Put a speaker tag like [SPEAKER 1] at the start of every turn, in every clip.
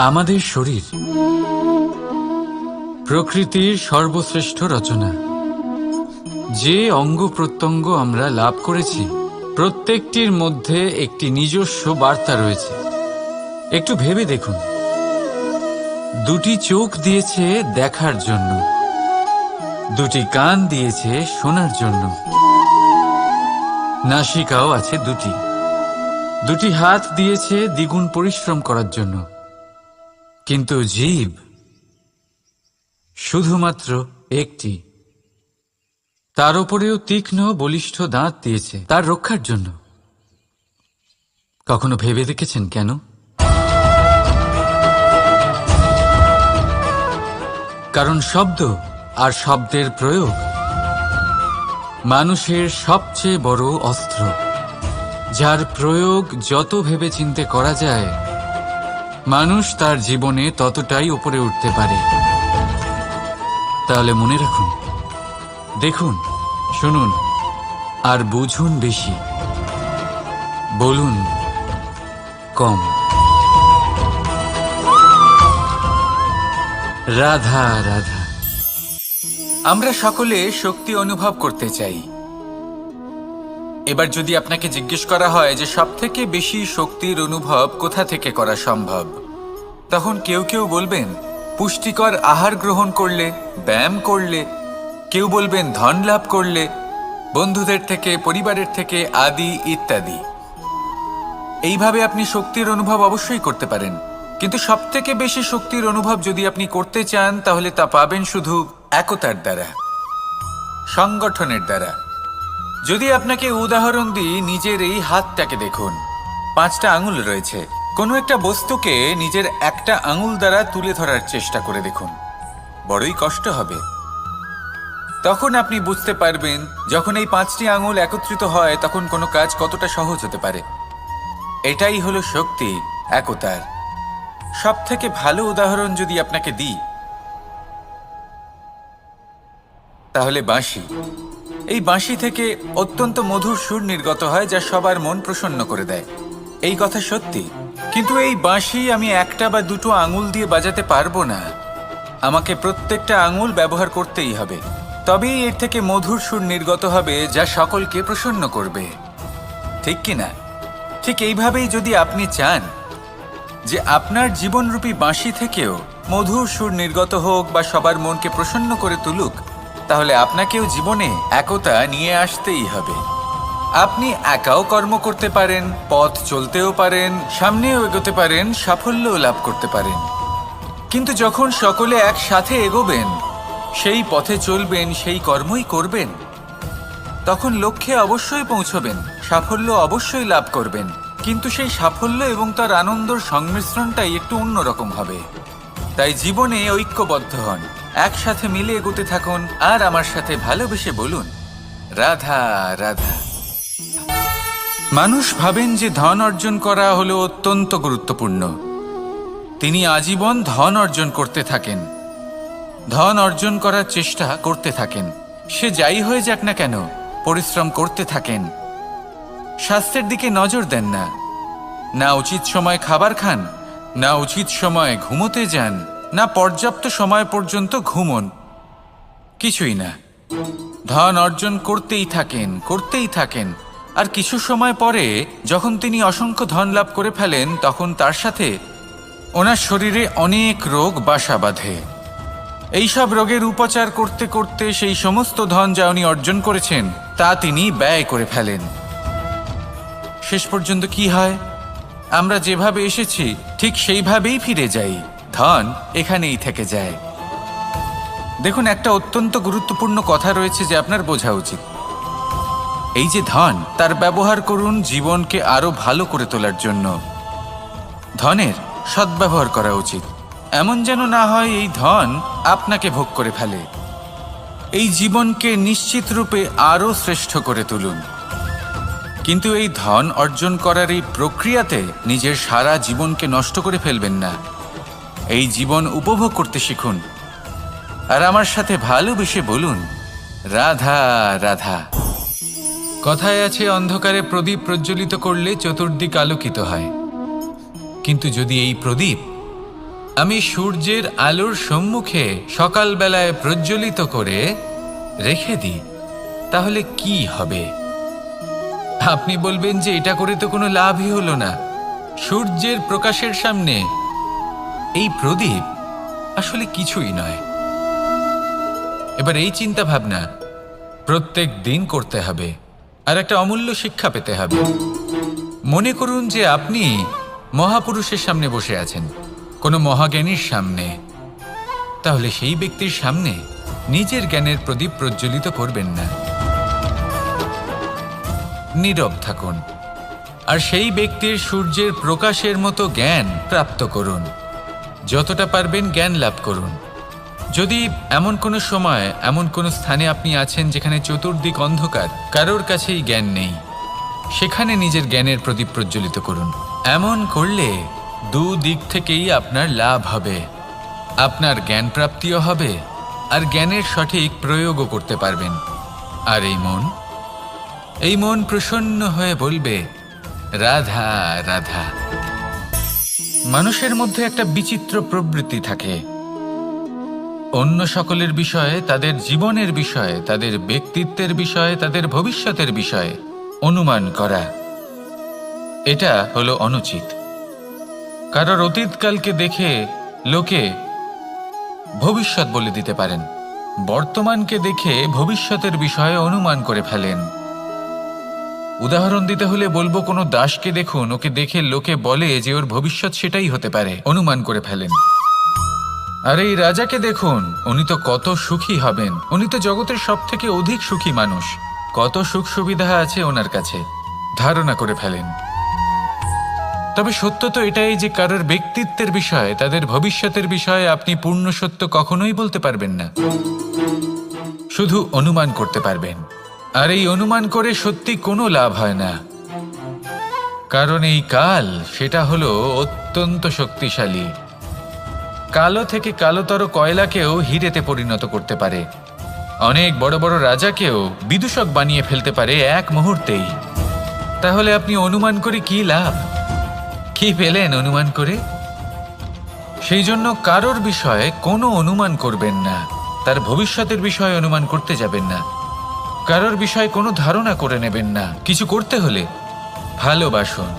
[SPEAKER 1] আমাদের শরীর প্রকৃতির সর্বশ্রেষ্ঠ রচনা। যে অঙ্গ প্রত্যঙ্গ আমরা লাভ করেছি প্রত্যেকটির মধ্যে একটি নিজস্ব বার্তা রয়েছে। একটু ভেবে দেখুন, দুটি চোখ দিয়েছে দেখার জন্য, দুটি কান দিয়েছে শোনার জন্য, নাসিকাও আছে দুটি, দুটি হাত দিয়েছে দ্বিগুণ পরিশ্রম করার জন্য। কিন্তু জীব শুধুমাত্র একটি, তার উপরেও তীক্ষ্ণ বলিষ্ঠ দাঁত দিয়েছে তার রক্ষার জন্য। কখনো ভেবে দেখেছেন কেন? কারণ শব্দ আর শব্দের প্রয়োগ মানুষের সবচেয়ে বড় অস্ত্র, যার প্রয়োগ যত ভেবেচিন্তে করা যায় মানুষ তার জীবনে ততটাই উপরে উঠতে পারে। তাহলে মনে রাখুন, দেখুন, শুনুন আর বুঝুন বেশি, বলুন কম। রাধা রাধা। আমরা সকলে শক্তি অনুভব করতে চাই। এবার যদি আপনাকে জিজ্ঞেস করা হয় যে সবথেকে বেশি শক্তির অনুভব কোথা থেকে করা সম্ভব, তখন কেউ কেউ বলবেন পুষ্টিকর আহার গ্রহণ করলে, ব্যায়াম করলে, কেউ বলবেন ধন লাভ করলে, বন্ধুদের থেকে, পরিবারের থেকে, আদি ইত্যাদি। এইভাবে আপনি শক্তির অনুভব অবশ্যই করতে পারেন, কিন্তু সবথেকে বেশি শক্তির অনুভব যদি আপনি করতে চান তাহলে তা পাবেন শুধু একতার দ্বারা, সংগঠনের দ্বারা। যদি আপনাকে উদাহরণ দিই, নিজের এই হাতটাকে দেখুন, 5টা আঙুল রয়েছে। কোনো একটা বস্তুকে নিজের একটা আঙুল দ্বারা তুলে ধরার চেষ্টা করে দেখুন, বড়ই কষ্ট হবে। তখন আপনি বুঝতে পারবেন যখন এই 5টি আঙুল একত্রিত হয় তখন কোনো কাজ কতটা সহজ হতে পারে। এটাই হলো শক্তি, একতার। সব থেকে ভালো উদাহরণ যদি আপনাকে দিই তাহলে বাঁশি। এই বাঁশি থেকে অত্যন্ত মধুর সুর নির্গত হয় যা সবার মন প্রসন্ন করে দেয়। এই কথা সত্যি, কিন্তু এই বাঁশি আমি একটা বা দুটো আঙুল দিয়ে বাজাতে পারবো না। আমাকে প্রত্যেকটা আঙুল ব্যবহার করতেই হবে, তবেই এর থেকে মধুর সুর নির্গত হবে যা সকলকে প্রসন্ন করবে, ঠিক কি না? ঠিক এইভাবেই যদি আপনি চান যে আপনার জীবনরূপী বাঁশি থেকেও মধুর সুর নির্গত হোক বা সবার মনকে প্রসন্ন করে তুলুক, তাহলে আপনাকেও জীবনে একতা নিয়ে আসতেই হবে। আপনি একাও কর্ম করতে পারেন, পথ চলতেও পারেন, সামনেও এগোতে পারেন, সাফল্যও লাভ করতে পারেন। কিন্তু যখন সকলে একসাথে এগোবেন, সেই পথে চলবেন, সেই কর্মই করবেন, তখন লক্ষ্যে অবশ্যই পৌঁছবেন, সাফল্য অবশ্যই লাভ করবেন। কিন্তু সেই সাফল্য এবং তার আনন্দর সংমিশ্রণটাই একটু অন্যরকম হবে। তাই জীবনে ঐক্যবদ্ধ হন, একসাথে মিলে এগোতে থাকুন, আর আমার সাথে ভালোবেসে বলুন রাধা রাধা। মানুষ ভাবেন যে ধন অর্জন করা হলো অত্যন্ত গুরুত্বপূর্ণ। তিনি আজীবন ধন অর্জন করতে থাকেন, ধন অর্জন করার চেষ্টা করতে থাকেন। সে যাই হয়ে যাক না কেন, পরিশ্রম করতে থাকেন। স্বাস্থ্যের দিকে নজর দেন না, না উচিত সময় খাবার খান, না উচিত সময় ঘুমোতে যান, না পর্যাপ্ত সময় পর্যন্ত ঘুমন, কিছুই না। ধন অর্জন করতেই থাকেন, করতেই থাকেন। আর কিছু সময় পরে যখন তিনি অসংখ্য ধন লাভ করে ফেলেন, তখন তার সাথে ওনার শরীরে অনেক রোগ বাসা বাঁধে। এইসব রোগের উপচার করতে করতে সেই সমস্ত ধন যা উনি অর্জন করেছেন তা তিনি ব্যয় করে ফেলেন। শেষ পর্যন্ত কি হয়? আমরা যেভাবে এসেছি ঠিক সেইভাবেই ফিরে যাই, ধন এখানেই থেকে যায়। দেখুন, একটা অত্যন্ত গুরুত্বপূর্ণ কথা রয়েছে যে আপনার বোঝা উচিত। এই যে ধন, তার ব্যবহার করুন জীবনকে আরো ভালো করে তোলার জন্য। ধনের সদ্ব্যবহার করা উচিত, এমন যেন না হয় এই ধন আপনাকে ভোগ করে ফেলে। এই জীবনকে নিশ্চিত রূপে আরো শ্রেষ্ঠ করে তুলুন। কিন্তু এই ধন অর্জন করার এই প্রক্রিয়াতে নিজের সারা জীবনকে নষ্ট করে ফেলবেন না। এই জীবন উপভোগ করতে শিখুন, আর আমার সাথে ভালোবেসে বলুন রাধা রাধা। কথায় আছে, অন্ধকারে প্রদীপ প্রজ্বলিত করলে চতুর্দিক আলোকিত হয়। কিন্তু যদি এই প্রদীপ আমি সূর্যের আলোর সম্মুখে সকালবেলায় প্রজ্বলিত করে রেখে দিই, তাহলে কি হবে? আপনি বলবেন যে এটা করে তো কোনো লাভই হলো না। সূর্যের প্রকাশের সামনে এই প্রদীপ আসলে কিছুই নয়। এবার এই চিন্তা ভাবনা প্রত্যেক দিন করতে হবে, আর একটা অমূল্য শিক্ষা পেতে হবে। মনে করুন যে আপনি মহাপুরুষের সামনে বসে আছেন, কোনো মহাজ্ঞানীর সামনে, তাহলে সেই ব্যক্তির সামনে নিজের জ্ঞানের প্রদীপ প্রজ্বলিত করবেন না, নীরব থাকুন আর সেই ব্যক্তির সূর্যের প্রকাশের মতো জ্ঞান প্রাপ্ত করুন। যতটা পারবেন জ্ঞান লাভ করুন। যদি এমন কোনো সময়, এমন কোনো স্থানে আপনি আছেন যেখানে চতুর্দিক অন্ধকার, কারোর কাছেই জ্ঞান নেই, সেখানে নিজের জ্ঞানের প্রদীপ প্রজ্বলিত করুন। এমন করলে দুদিক থেকেই আপনার লাভ হবে। আপনার জ্ঞান প্রাপ্তিও হবে আর জ্ঞানের সঠিক প্রয়োগও করতে পারবেন। আর এই মন প্রসন্ন হয়ে বলবে, রাধা রাধা। মানুষের মধ্যে একটা বিচিত্র প্রবৃত্তি থাকে, অন্য সকলের বিষয়ে, তাদের জীবনের বিষয়ে, তাদের ব্যক্তিত্বের বিষয়ে, তাদের ভবিষ্যতের বিষয়ে অনুমান করা। এটা হলো অনুচিত। কারোর অতীতকালকে দেখে লোকে ভবিষ্যৎ বলে দিতে পারেন, বর্তমানকে দেখে ভবিষ্যতের বিষয়ে অনুমান করে ফেলেন। উদাহরণ দিতে হলে বলবো, কোনো দাসকে দেখুন, ওকে দেখে লোকে বলে যে ওর ভবিষ্যৎ সেটাই হতে পারে, অনুমান করে ফেলেন। আর এই রাজাকে দেখুন, উনি তো কত সুখী হবেন, উনি তো জগতের সব থেকে অধিক সুখী মানুষ, কত সুখ সুবিধা আছে ওনার কাছে, ধারণা করে ফেলেন। তবে সত্য তো এটাই যে কারোর ব্যক্তিত্বের বিষয়ে, তাদের ভবিষ্যতের বিষয়ে আপনি পূর্ণ সত্য কখনোই বলতে পারবেন না, শুধু অনুমান করতে পারবেন। আর এই অনুমান করে সত্যি কোনো লাভ হয় না, কারণ এই কাল সেটা হলো অত্যন্ত শক্তিশালী। কালো থেকে কালোতর কয়লাকেও হিরেতে পরিণত করতে পারে, অনেক বড় বড় রাজাকেও বিদূষক বানিয়ে ফেলতে পারে এক মুহূর্তেই। তাহলে আপনি অনুমান করে কি লাভ? কি পেলেন অনুমান করে? সেই জন্য কারোর বিষয়ে কোনো অনুমান করবেন না, তার ভবিষ্যতের বিষয়ে অনুমান করতে যাবেন না, কারোর বিষয়ে কোনো ধারণা করে নেবেন না। কিছু করতে হলে ভালোবাসুন,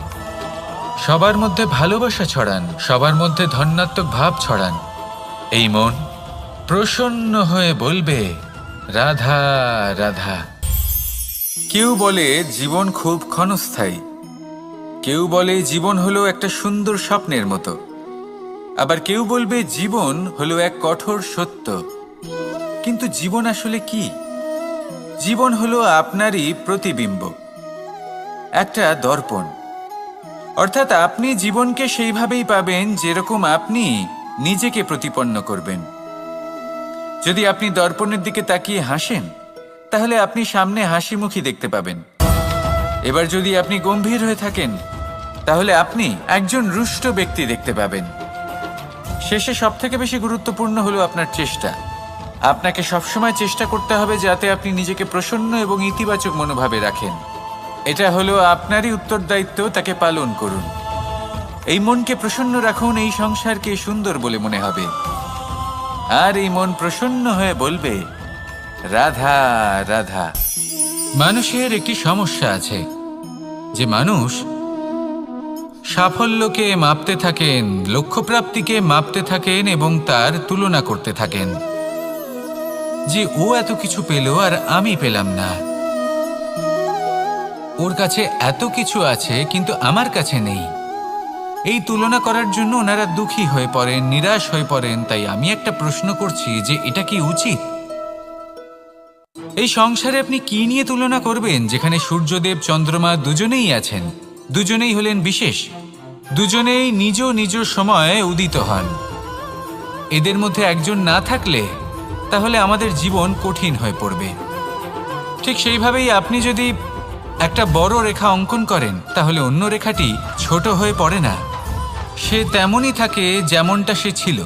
[SPEAKER 1] সবার মধ্যে ভালোবাসা ছড়ান, সবার মধ্যে ধন্যাত্মক ভাব ছড়ান। এই মন প্রসন্ন হয়ে বলবে, রাধা রাধা। কেউ বলে জীবন খুব ক্ষণস্থায়ী, কেউ বলে জীবন হলো একটা সুন্দর স্বপ্নের মতো, আবার কেউ বলবে জীবন হলো এক কঠোর সত্য। কিন্তু জীবন আসলে কি? জীবন হলো আপনারই প্রতিবিম্ব, একটা দর্পণ। অর্থাৎ আপনি জীবনকে সেইভাবেই পাবেন যেরকম আপনি নিজেকে প্রতিপন্ন করবেন। যদি আপনি দর্পণের দিকে তাকিয়ে হাসেন, তাহলে আপনি সামনে হাসি মুখী দেখতে পাবেন। এবার যদি আপনি গম্ভীর হয়ে থাকেন, তাহলে আপনি একজন রুষ্ট ব্যক্তি দেখতে পাবেন। শেষে সবথেকে বেশি গুরুত্বপূর্ণ হলো আপনার চেষ্টা। আপনাকে সবসময় চেষ্টা করতে হবে যাতে আপনি নিজেকে প্রসন্ন এবং ইতিবাচক মনোভাবে রাখেন। এটা হলো আপনারই উত্তরদায়িত্ব, তাকে পালন করুন। এই মনকে প্রসন্ন রাখুন, এই সংসারকে সুন্দর বলে মনে হবে। আর এই মন প্রসন্ন হয়ে বলবে, রাধা রাধা। মানুষের একটি সমস্যা আছে যে মানুষ সাফল্যকে মাপতে থাকেন, লক্ষ্যপ্রাপ্তিকে মাপতে থাকেন এবং তার তুলনা করতে থাকেন যে ও এত কিছু পেল আর আমি পেলাম না, ওর কাছে এত কিছু আছে কিন্তু আমার কাছে নেই। এই তুলনা করার জন্য ওনারা দুঃখী হয়ে পড়েন, নিরাশ হয়ে পড়েন। তাই আমি একটা প্রশ্ন করছি যে এটা কি উচিত? এই সংসারে আপনি কি নিয়ে তুলনা করবেন, যেখানে সূর্যদেব চন্দ্রমা দুজনেই আছেন, দুজনেই হলেন বিশেষ, দুজনেই নিজ নিজ সময়ে উদিত হন। এদের মধ্যে একজন না থাকলে তাহলে আমাদের জীবন কঠিন হয়ে পড়বে। ঠিক সেইভাবেই আপনি যদি একটা বড় রেখা অঙ্কন করেন, তাহলে অন্য রেখাটি ছোট হয়ে পড়ে না, সে তেমনই থাকে যেমনটা সে ছিল।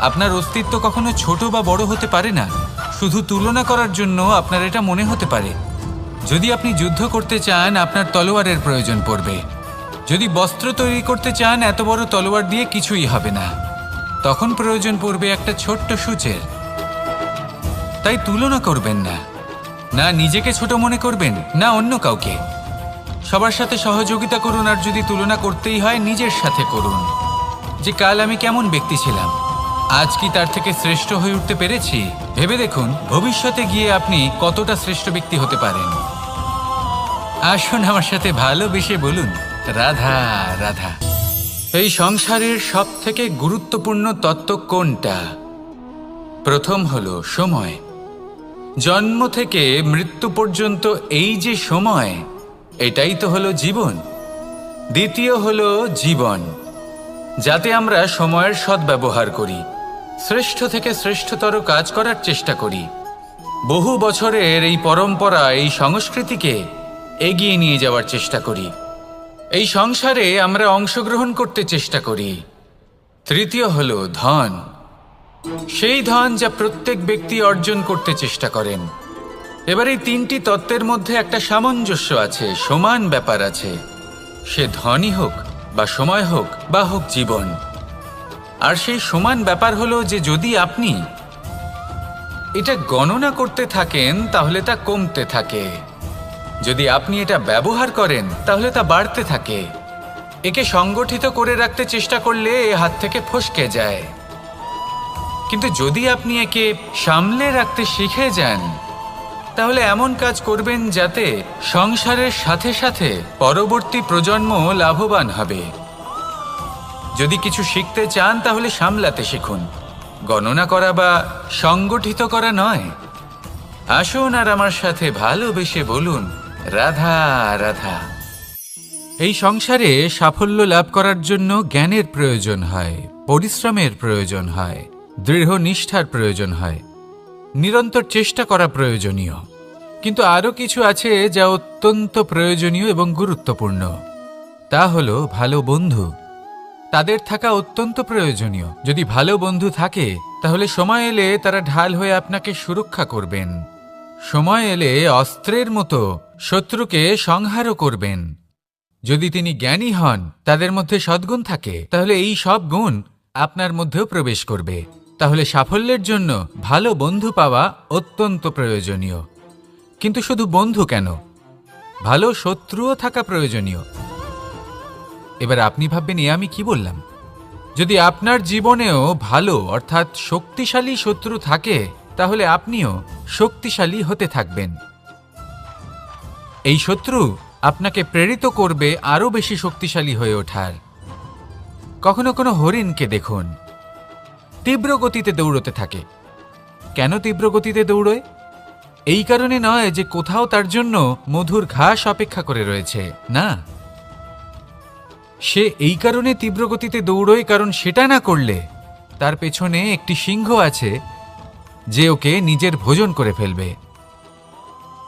[SPEAKER 1] আপনার অস্তিত্ব কখনো ছোট বা বড় হতে পারে না। শুধু তুলনা করার জন্য আপনার এটা মনে হতে পারে। যদি আপনি যুদ্ধ করতে চান, আপনার তলোয়ারের প্রয়োজন পড়বে। যদি বস্ত্র তৈরি করতে চান, এত বড় তলোয়ার দিয়ে কিছুই হবে না। তখন প্রয়োজন পড়বে একটা ছোট্ট সূচের। তাই তুলনা করবেন না, না নিজেকে ছোট মনে করবেন, না অন্য কাউকে। সবার সাথে সহযোগিতা করুন, আর যদি তুলনা করতেই হয় নিজের সাথে করুন, যে কাল আমি কেমন ব্যক্তি ছিলাম, আজ কি তার থেকে শ্রেষ্ঠ হয়ে উঠতে পেরেছি। ভেবে দেখুন ভবিষ্যতে গিয়ে আপনি কতটা শ্রেষ্ঠ ব্যক্তি হতে পারেন। আসুন আমার সাথে ভালোবেসে বলুন, রাধা রাধা। এই সংসারের সব থেকে গুরুত্বপূর্ণ তত্ত্ব কোনটা? প্রথম হলো সময়। জন্ম থেকে মৃত্যু পর্যন্ত এই যে সময়, এটাই তো হলো জীবন। দ্বিতীয় হলো জীবন, যাতে আমরা সময়ের সদ্ব্যবহার করি, শ্রেষ্ঠ থেকে শ্রেষ্ঠতর কাজ করার চেষ্টা করি। বহু বছরের এই পরম্পরা, এই সংস্কৃতিকে এগিয়ে নিয়ে যাওয়ার চেষ্টা করি। এই সংসারে আমরা অংশগ্রহণ করতে চেষ্টা করি। তৃতীয় হলো ধন, সেই ধন যা প্রত্যেক ব্যক্তি অর্জন করতে চেষ্টা করেন। এবার এই তিনটি তত্ত্বের মধ্যে একটা সামঞ্জস্য আছে, সমান ব্যাপার আছে। সে ধনই হোক বা সময় হোক বা হোক জীবন। আর সেই সমান ব্যাপার হলো যে যদি আপনি এটা গণনা করতে থাকেন তাহলে তা কমতে থাকে, যদি আপনি এটা ব্যবহার করেন তাহলে তা বাড়তে থাকে। একে সংগঠিত করে রাখতে চেষ্টা করলে এ হাত থেকে ফসকে যায়, কিন্তু যদি আপনি একে সামলে রাখতে শিখে যান তাহলে এমন কাজ করবেন যাতে সংসারের সাথে সাথে পরবর্তী প্রজন্ম লাভবান হবে। যদি কিছু শিখতে চান তাহলে সামলাতে শিখুন, গণনা করা বা সংগঠিত করা নয়। আসুন আর আমার সাথে ভালোবেসে বলুন, রাধা রাধা। এই সংসারে সাফল্য লাভ করার জন্য জ্ঞানের প্রয়োজন হয়, পরিশ্রমের প্রয়োজন হয়, দৃঢ় নিষ্ঠার প্রয়োজন হয়, নিরন্তর চেষ্টা করা প্রয়োজনীয়। কিন্তু আরও কিছু আছে যা অত্যন্ত প্রয়োজনীয় এবং গুরুত্বপূর্ণ। তা হলো ভালো বন্ধু। তাদের থাকা অত্যন্ত প্রয়োজনীয়। যদি ভালো বন্ধু থাকে তাহলে সময় এলে তারা ঢাল হয়ে আপনাকে সুরক্ষা করবেন। সময় এলে অস্ত্রের মতো শত্রুকে সংহারও করবেন। যদি তিনি জ্ঞানী হন, তাদের মধ্যে সদ্গুণ থাকে, তাহলে এই সব গুণ আপনার মধ্যেও প্রবেশ করবে। তাহলে সাফল্যের জন্য ভালো বন্ধু পাওয়া অত্যন্ত প্রয়োজনীয়। কিন্তু শুধু বন্ধু কেন, ভালো শত্রুও থাকা প্রয়োজনীয়। এবার আপনি ভাববেন, এ আমি কি বললাম? যদি আপনার জীবনেও ভালো অর্থাৎ শক্তিশালী শত্রু থাকে তাহলে আপনিও শক্তিশালী হতে থাকবেন। এই শত্রু আপনাকে প্রেরিত করবে আরও বেশি শক্তিশালী হয়ে ওঠার। কখনো কোনো হরিণকে দেখুন, তীব্র গতিতে দৌড়তে থাকে। কেন তীব্র গতিতে দৌড়য়? এই কারণে নয় যে কোথাও তার জন্য মধুর ঘাস অপেক্ষা করে রয়েছে, না। সে এই কারণে তীব্র গতিতে দৌড়য় কারণ সেটা না করলে তার পেছনে একটি সিংহ আছে যে ওকে নিজের ভোজন করে ফেলবে।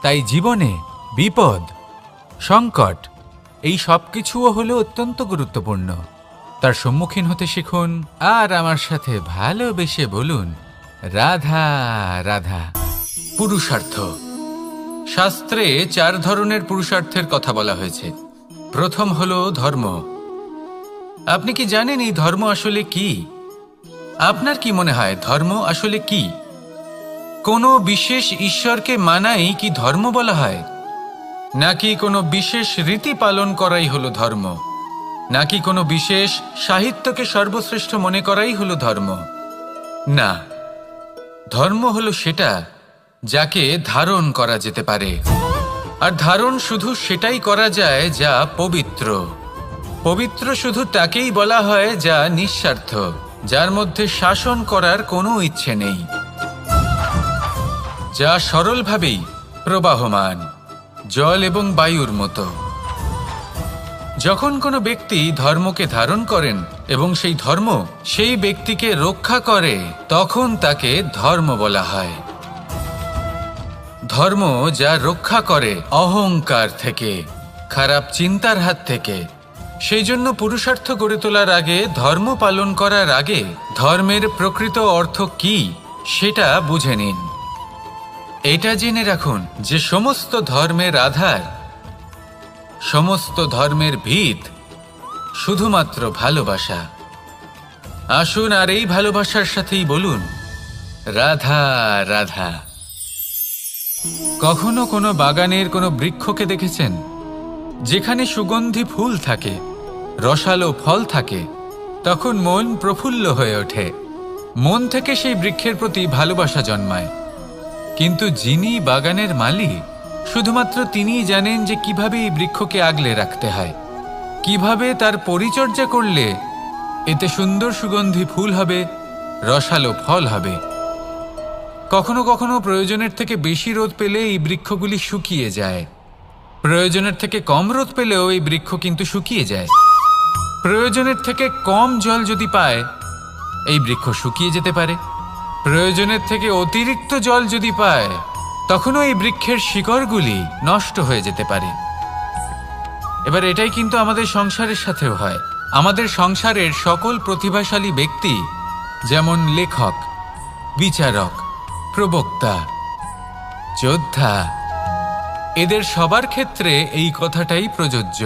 [SPEAKER 1] তাই জীবনে বিপদ, সংকট, এই সব কিছুও হলো অত্যন্ত গুরুত্বপূর্ণ। তার সম্মুখীন হতে শিখুন আর আমার সাথে ভালোবেসে বলুন, রাধা রাধা। পুরুষার্থ। শাস্ত্রে 4 ধরনের পুরুষার্থের কথা বলা হয়েছে। প্রথম হলো ধর্ম। আপনি কি জানেন এই ধর্ম আসলে কি? আপনার কি মনে হয় ধর্ম আসলে কি? কোনো বিশেষ ঈশ্বরকে মানাই কি ধর্ম বলা হয়? নাকি কোনো বিশেষ রীতি পালন করাই হলো ধর্ম? নাকি কোনো বিশেষ সাহিত্যকে সর্বশ্রেষ্ঠ মনে করাই হলো ধর্ম? না, ধর্ম হলো সেটা যাকে ধারণ করা যেতে পারে। আর ধারণ শুধু সেটাই করা যায় যা পবিত্র। পবিত্র শুধু তাকেই বলা হয় যা নিঃস্বার্থ, যার মধ্যে শাসন করার কোনো ইচ্ছে নেই, যা সরলভাবেই প্রবাহমান, জল এবং বায়ুর মতো। যখন কোনো ব্যক্তি ধর্মকে ধারণ করেন এবং সেই ধর্ম সেই ব্যক্তিকে রক্ষা করে, তখন তাকে ধর্ম বলা হয়। ধর্ম যা রক্ষা করে অহংকার থেকে, খারাপ চিন্তার হাত থেকে। সেই জন্য পুরুষার্থ গড়ে তোলার আগে, ধর্ম পালন করার আগে ধর্মের প্রকৃত অর্থ কি সেটা বুঝে নিন। এটা জেনে রাখুন যে সমস্ত ধর্মের আধার, সমস্ত ধর্মের ভিত শুধুমাত্র ভালোবাসা। আসুন আর এই ভালোবাসার সাথেই বলুন, রাধা রাধা। কখনো কোনো বাগানের কোনো বৃক্ষকে দেখেছেন যেখানে সুগন্ধি ফুল থাকে, রসালো ফল থাকে? তখন মন প্রফুল্ল হয়ে ওঠে, মন থেকে সেই বৃক্ষের প্রতি ভালোবাসা জন্মায়। কিন্তু যিনি বাগানের মালিক, শুধুমাত্র তিনিই জানেন যে কিভাবে এই বৃক্ষকে আগলে রাখতে হয়, কিভাবে তার পরিচর্যা করলে এতে সুন্দর সুগন্ধি ফুল হবে, রসালো ফল হবে। কখনো কখনো প্রয়োজনের থেকে বেশি রোদ পেলে এই বৃক্ষগুলি শুকিয়ে যায়, প্রয়োজনের থেকে কম রোদ পেলেও এই বৃক্ষ কিন্তু শুকিয়ে যায়। প্রয়োজনের থেকে কম জল যদি পায়, এই বৃক্ষ শুকিয়ে যেতে পারে। প্রয়োজনের থেকে অতিরিক্ত জল যদি পায়, তখনও এই বৃক্ষের শিকড়গুলি নষ্ট হয়ে যেতে পারে। এবার এটাই কিন্তু আমাদের সংসারের সাথেও হয়। আমাদের সংসারের সকল প্রতিভাশালী ব্যক্তি, যেমন লেখক, বিচারক, প্রবক্তা, যোদ্ধা, এদের সবার ক্ষেত্রে এই কথাটাই প্রযোজ্য।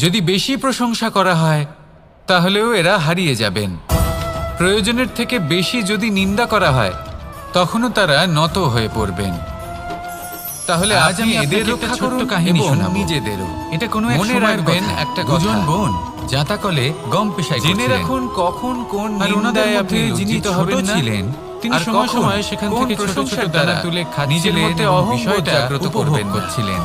[SPEAKER 1] যদি বেশি প্রশংসা করা হয় তাহলেও এরা হারিয়ে যাবেন। প্রয়োজনের থেকে বেশি যদি নিন্দা করা হয় তখনও তারা নত হয়ে পড়বেন। তাহলে আজ আমি এদের একটা ছোট্ট কাহিনী শোনাবো, নিজেদেরও। এটা কোনো এক মনে রাখবেন, একটা দুজন বোন যাতাকলে গম পেশাই করছিলেন। জেনে রাখুন কখন কোন নিন্দায় আপনি লজ্জিত হবেন ছিলেন, তিনি সময় সময় সেখান থেকে ছোট ছোট দানা তুলে নিজের মধ্যে বিষয়টা জাগ্রত করবেন করছিলেন।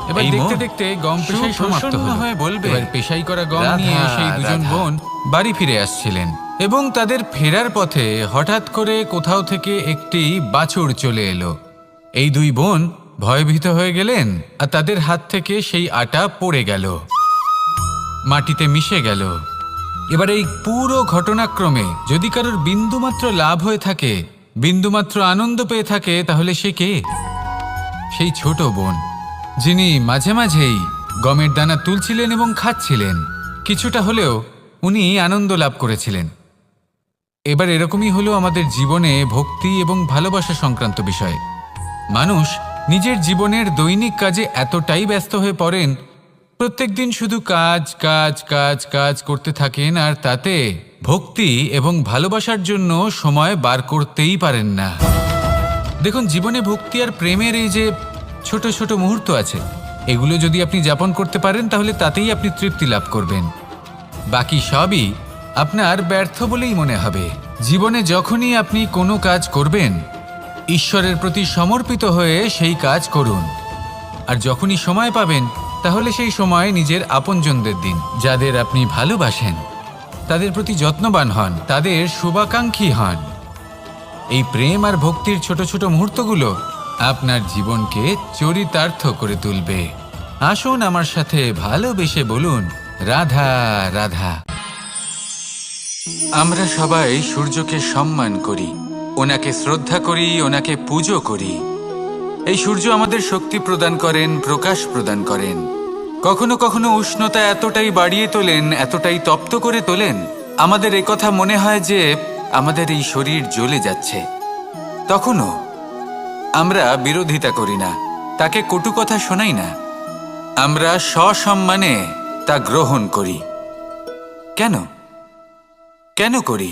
[SPEAKER 1] এবার দেখতে দেখতে গম পেশাই সমাপ্ত হয়ে বলবে, এবার পেশাই করা গম নিয়ে সেই দুজন বোন বাড়ি ফিরে আসছিলেন এবং তাদের ফেরার পথে হঠাৎ করে কোথাও থেকে একটি বাছুর চলে এলো। এই দুই বোন ভয়ভীত হয়ে গেলেন আর তাদের হাত থেকে সেই আটা পড়ে গেল, মাটিতে মিশে গেল। এবার এই পুরো ঘটনাক্রমে যদি কারোর বিন্দুমাত্র লাভ হয়ে থাকে, বিন্দুমাত্র আনন্দ পেয়ে থাকে, তাহলে সে কে? সেই ছোট বোন, যিনি মাঝে মাঝেই গমের দানা তুলছিলেন এবং খাচ্ছিলেন। কিছুটা হলেও উনি আনন্দ লাভ করেছিলেন। এবার এরকমই হলো আমাদের জীবনে ভক্তি এবং ভালোবাসা সংক্রান্ত বিষয়। মানুষ নিজের জীবনের দৈনিক কাজে এতটাই ব্যস্ত হয়ে পড়েন, প্রত্যেকদিন শুধু কাজ কাজ কাজ কাজ করতে থাকেন, আর তাতে ভক্তি এবং ভালোবাসার জন্য সময় বার করতেই পারেন না। দেখুন, জীবনে ভক্তি আর প্রেমের এই যে ছোট ছোট মুহূর্ত আছে, এগুলো যদি আপনি যাপন করতে পারেন তাহলে তাতেই আপনি তৃপ্তি লাভ করবেন। বাকি সবই আপনার ব্যর্থ বলেই মনে হবে। জীবনে যখনই আপনি কোনো কাজ করবেন, ঈশ্বরের প্রতি সমর্পিত হয়ে সেই কাজ করুন। আর যখনই সময় পাবেন, তাহলে সেই সময় নিজের আপনজনদের দিন, যাদের আপনি ভালোবাসেন, তাদের প্রতি যত্নবান হন, তাদের শুভাকাঙ্ক্ষী হন। এই প্রেম আর ভক্তির ছোট ছোট মুহূর্তগুলো আপনার জীবনকে চরিতার্থ করে তুলবে। আসুন আমার সাথে ভালোবেসে বলুন, রাধা রাধা। আমরা সবাই সূর্যকে সম্মান করি, ওনাকে শ্রদ্ধা করি, ওনাকে পুজো করি। এই সূর্য আমাদের শক্তি প্রদান করেন, প্রকাশ প্রদান করেন। কখনো কখনো উষ্ণতা এতটাই বাড়িয়ে তোলেন, এতটাই তপ্ত করে তোলেন, আমাদের একথা মনে হয় যে আমাদের এই শরীর জ্বলে যাচ্ছে। তখনও আমরা বিরোধিতা করি না, তাকে কটু কথা শোনাই না, আমরা সসম্মানে তা গ্রহণ করি। কেন কেন করি?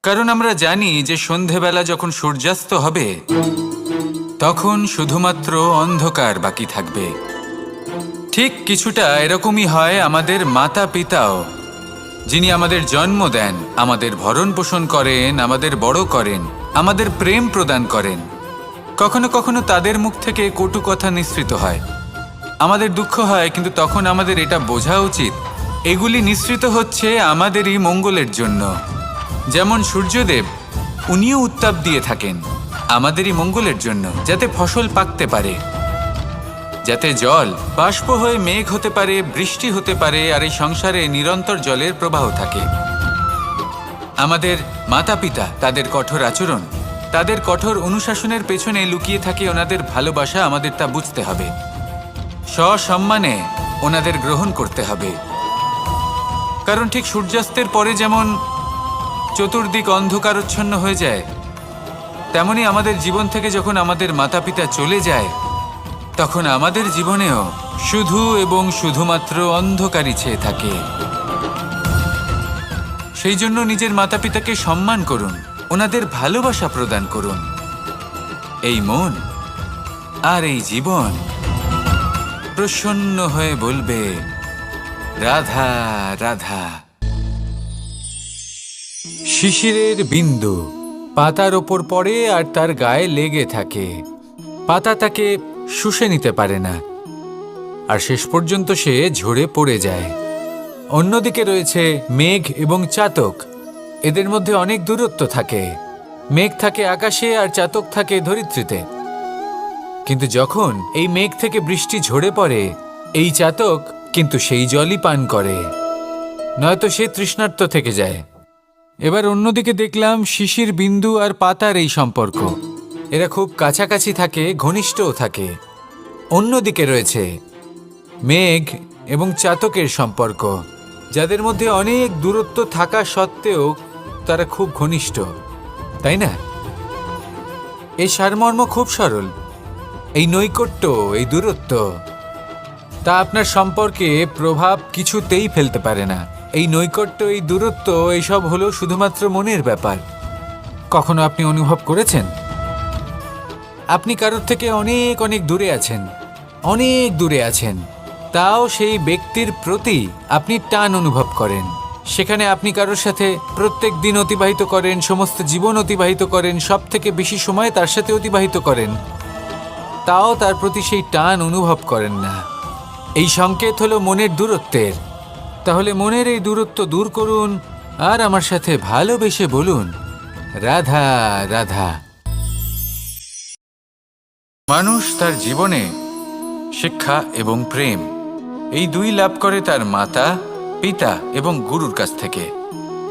[SPEAKER 1] কারণ আমরা জানি যে সন্ধেবেলা যখন সূর্যাস্ত হবে, তখন শুধুমাত্র অন্ধকার বাকি থাকবে। ঠিক কিছুটা এরকমই হয় আমাদের মাতা পিতাও, যিনি আমাদের জন্ম দেন, আমাদের ভরণ পোষণ করেন, আমাদের বড় করেন, আমাদের প্রেম প্রদান করেন। কখনো কখনো তাদের মুখ থেকে কটু কথা নিঃসৃত হয়, আমাদের দুঃখ হয়, কিন্তু তখন আমাদের এটা বোঝা উচিত এগুলি নিঃসৃত হচ্ছে আমাদেরই মঙ্গলের জন্য। যেমন সূর্যদেব, উনিও উত্তাপ দিয়ে থাকেন আমাদেরই মঙ্গলের জন্য, যাতে ফসল পাকতে পারে, যাতে জল বাষ্প হয়ে মেঘ হতে পারে, বৃষ্টি হতে পারে, আর এই সংসারে নিরন্তর জলের প্রবাহ থাকে। আমাদের মাতা পিতা, তাদের কঠোর আচরণ, তাদের কঠোর অনুশাসনের পেছনে লুকিয়ে থাকে ওনাদের ভালোবাসা। আমাদের তা বুঝতে হবে, সসম্মানে ওনাদের গ্রহণ করতে হবে। কারণ ঠিক সূর্যাস্তের পরে যেমন চতুর্দিক অন্ধকারচ্ছন্ন হয়ে যায়, তেমনি আমাদের জীবন থেকে যখন আমাদের মাতা পিতা চলে যায়, তখন আমাদের জীবনেও শুধু এবং শুধুমাত্র অন্ধকারই ছেয়ে থাকে। সেই জন্য নিজের মাতা পিতাকে সম্মান করুন, ওনাদের ভালোবাসা প্রদান করুন। এই মন আর এই জীবন প্রসন্ন হয়ে বলবে রাধা রাধা। শিশিরের বিন্দু পাতার ওপর পড়ে আর তার গায়ে লেগে থাকে। পাতা তাকে শুষে নিতে পারে না, আর শেষ পর্যন্ত সে ঝরে পড়ে যায়। অন্যদিকে রয়েছে মেঘ এবং চাতক। এদের মধ্যে অনেক দূরত্ব থাকে। মেঘ থাকে আকাশে আর চাতক থাকে ধরিত্রীতে। কিন্তু যখন এই মেঘ থেকে বৃষ্টি ঝরে পড়ে, এই চাতক কিন্তু সেই জলই পান করে, নয়তো সে তৃষ্ণার্ত থেকে যায়। এবার অন্যদিকে দেখলাম শিশির বিন্দু আর পাতার এই সম্পর্ক। এরা খুব কাছাকাছি থাকে, ঘনিষ্ঠও থাকে। অন্যদিকে রয়েছে মেঘ এবং চাতকের সম্পর্ক, যাদের মধ্যে অনেক দূরত্ব থাকা সত্ত্বেও তারা খুব ঘনিষ্ঠ, তাই না? এই সারমর্ম খুব সরল। এই নৈকট্য, এই দূরত্ব, তা আপনার সম্পর্কে প্রভাব কিছুতেই ফেলতে পারে না। এই নৈকট্য, এই দূরত্ব, এইসব হলো শুধুমাত্র মনের ব্যাপার। কখনো আপনি অনুভব করেছেন আপনি কারোর থেকে অনেক অনেক দূরে আছেন, অনেক দূরে আছেন, তাও সেই ব্যক্তির প্রতি আপনি টান অনুভব করেন। সেখানে আপনি কারোর সাথে প্রত্যেক দিন অতিবাহিত করেন, সমস্ত জীবন অতিবাহিত করেন, সব থেকে বেশি সময় তার সাথে অতিবাহিত করেন, তাও তার প্রতি সেই টান অনুভব করেন না। এই সংকেত হলো মনের দূরত্বের। তাহলে মনের এই দূরত্ব দূর করুন আর আমার সাথে ভালোবেসে বলুন রাধা রাধা। মানুষ তার জীবনে শিক্ষা এবং প্রেম এই দুই লাভ করে তার মাতা পিতা এবং গুরুর কাছ থেকে।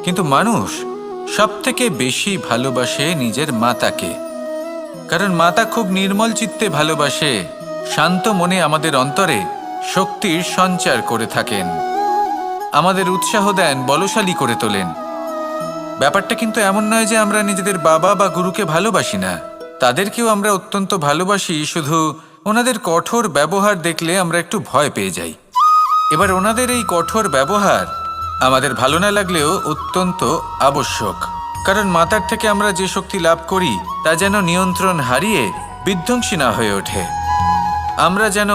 [SPEAKER 1] কিন্তু মানুষ সব থেকে বেশি ভালোবাসে নিজের মাতাকে, কারণ মাতা খুব নির্মল চিত্তে ভালোবাসে, শান্ত মনে আমাদের অন্তরে শক্তির সঞ্চার করে থাকেন, আমাদের উৎসাহ দেন, বলশালী করে তোলেন। ব্যাপারটা কিন্তু এমন নয় যে আমরা নিজেদের বাবা বা গুরুকে ভালোবাসি না, তাদেরকেও আমরা অত্যন্ত ভালোবাসি, শুধু ওনাদের কঠোর ব্যবহার দেখলে আমরা একটু ভয় পেয়ে যাই। এবার ওনাদের এই কঠোর ব্যবহার আমাদের ভালো না লাগলেও অত্যন্ত আবশ্যক, কারণ মাতার থেকে আমরা যে শক্তি লাভ করি তা যেন নিয়ন্ত্রণ হারিয়ে বিধ্বংসী না হয়ে ওঠে, আমরা যেন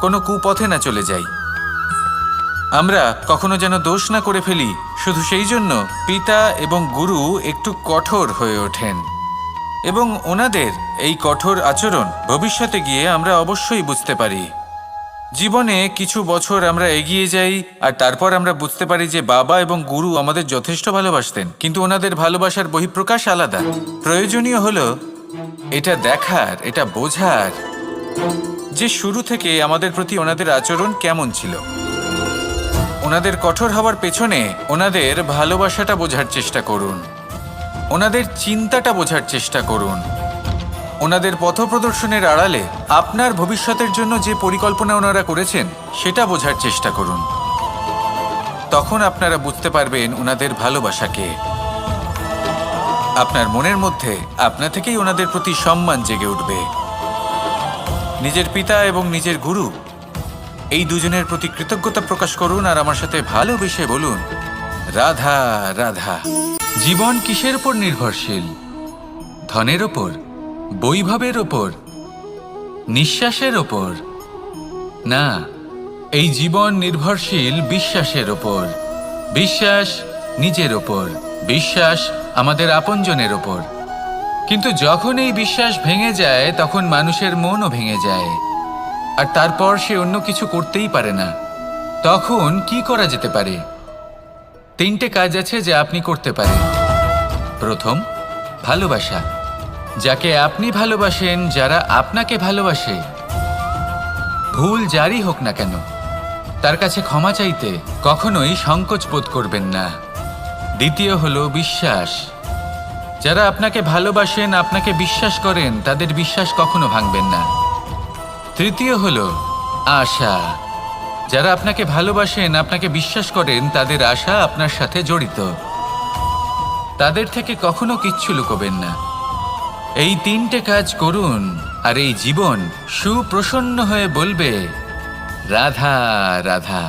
[SPEAKER 1] কোনো কুপথে না চলে যাই, আমরা কখনো যেন দোষ না করে ফেলি। শুধু সেই জন্য পিতা এবং গুরু একটু কঠোর হয়ে ওঠেন, এবং ওনাদের এই কঠোর আচরণ ভবিষ্যতে গিয়ে আমরা অবশ্যই বুঝতে পারি। জীবনে কিছু বছর আমরা এগিয়ে যাই আর তারপর আমরা বুঝতে পারি যে বাবা এবং গুরু আমাদের যথেষ্ট ভালোবাসতেন, কিন্তু ওনাদের ভালোবাসার বহিঃপ্রকাশ আলাদা। প্রয়োজনীয় হলো এটা দেখার, এটা বোঝার যে শুরু থেকে আমাদের প্রতি ওনাদের আচরণ কেমন ছিল। ওনাদের কঠোর হওয়ার পেছনে ওনাদের ভালোবাসাটা বোঝার চেষ্টা করুন, ওনাদের চিন্তাটা বোঝার চেষ্টা করুন, ওনাদের পথপ্রদর্শনের আড়ালে আপনার ভবিষ্যতের জন্য যে পরিকল্পনা ওনারা করেছেন সেটা বোঝার চেষ্টা করুন। তখন আপনারা বুঝতে পারবেন ওনাদের ভালোবাসাকে। আপনার মনের মধ্যে আপনা থেকেই ওনাদের প্রতি সম্মান জেগে উঠবে। নিজের পিতা এবং নিজের গুরু এই দুজনের প্রতি কৃতজ্ঞতা প্রকাশ করুন আর আমার সাথে ভালোবেসে বলুন রাধা রাধা। জীবন কিসের উপর নির্ভরশীল? ধনের ওপর, বৈভবের ওপর, নিঃশ্বাসের ওপর? না, এই জীবন নির্ভরশীল বিশ্বাসের ওপর। বিশ্বাস নিজের ওপর, বিশ্বাস আমাদের আপনজনের ওপর। কিন্তু যখন এই বিশ্বাস ভেঙে যায় তখন মানুষের মনও ভেঙে যায়, আর তারপর সে অন্য কিছু করতেই পারে না। তখন কি করা যেতে পারে? 3টে কাজ আছে যা আপনি করতে পারেন। প্রথম, ভালোবাসা। যাকে আপনি ভালোবাসেন, যারা আপনাকে ভালোবাসে, ভুল যারই হোক না কেন, তার কাছে ক্ষমা চাইতে কখনোই সংকোচ বোধ করবেন না। দ্বিতীয় হলো বিশ্বাস। যারা আপনাকে ভালোবাসেন, আপনাকে বিশ্বাস করেন, তাদের বিশ্বাস কখনো ভাঙবেন না। তৃতীয় হলো আশা। যারা আপনাকে ভালোবাসেন, আপনাকে বিশ্বাস করেন, তাদের আশা আপনার সাথে জড়িত, তাদের থেকে কখনো কিচ্ছু লুকোবেন না। এই 3টে কাজ করুন আর এই জীবন সুপ্রসন্ন হয়ে বলবে রাধা রাধা।